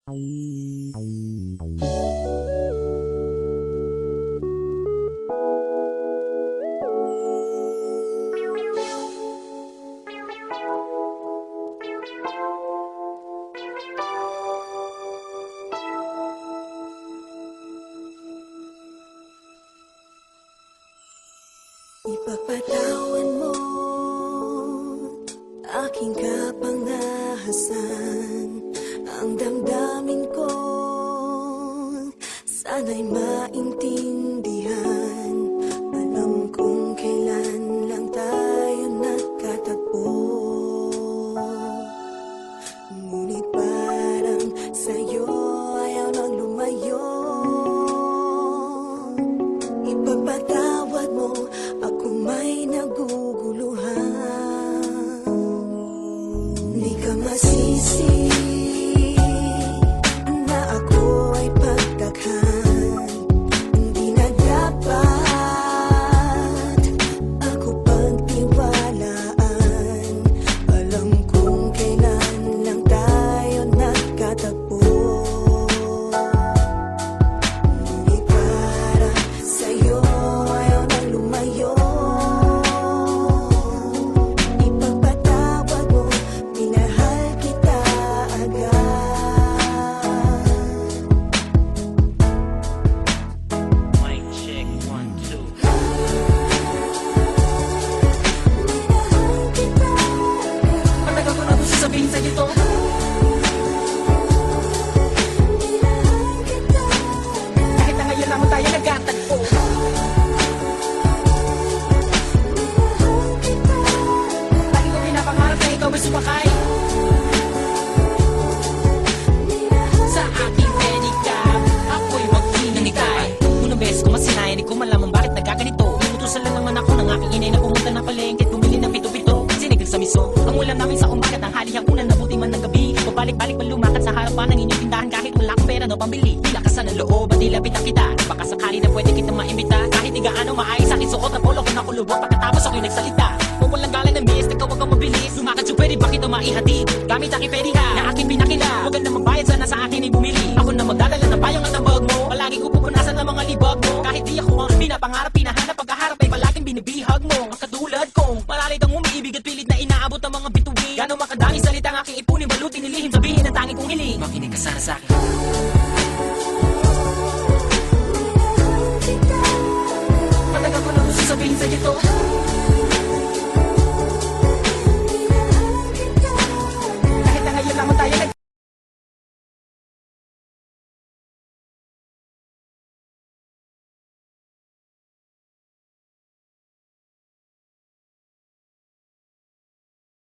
Ipagpatawan mo aking kapangahasan, ang damdamin ko sana'y maintindihan. Alam kong kailan lang tayo nagkatagpo, ngunit parang sa'yo ayaw nang lumayo. Ipagpatawad mo, ako may naguguluhan. Di ka masisi na ako ay pagdaghan. Hindi na dapat ako pagtiwalaan. Alam kong kailan lang tayo nagkatagpo, ngunit para sa'yo ayaw nang lumayo. Ipagpatawad mo, minahal kita agad. Mic check, 1, 2. Minahal kita agad. Matagal ko na gusto sabihin sa'yo to. Minahal kita agad. Kahit na ngayon naman tayo nagkatagpo. Minahal kita agad. Lagi ko pinapangarap na ikaw ay sumakay sa aking pedicab. Ako'y magpinangitay. Unang beses ko masinaya, di ko malaman bakit nagkaganito. Inutusan lang naman ako ng aking inay na pumunta ng palengke at bumili ng pito-pito. Sinigang sa miso, ang ulam namin sa umaga, tanghali, hapunan, nabuti man ng gabi. Pabalik-balik man lumakad sa harapan ng inyong tindahan kahit wala akong pera no pambili. Di lakasan ng loob at dilapitan kita. Baka sakali na pwede kita maimbita. Kahit di gaano maayos aking suot na polo ko nakulubot. Pagkatapos ako'y nagsalita, kung walang galang na miss, ikaw wag kang mabilis. Lumakad so pwede ba kita maihatid? Gamit aking pediha na aking pinakila. Huwag ka na magbayad, sana sa akin ay bumili. Ako na magdadala ng payong at ng bag mo. Palagi ko pupunasan ng mga libag mo. Kahit di ako ang pinapangarap, pinahanap, pagkaharap ay palaging binibihag mo. Ang katulad kong malalit ang umiibig at pilit na inaabot ang mga bituin. Gano'ng makadaming salita ang aking ipunin, balutin, nilihim, sabihin ang tanging kong hiling. Makinig ka sana sa akin. Matagal ko na gusto sabihin sa'yo to.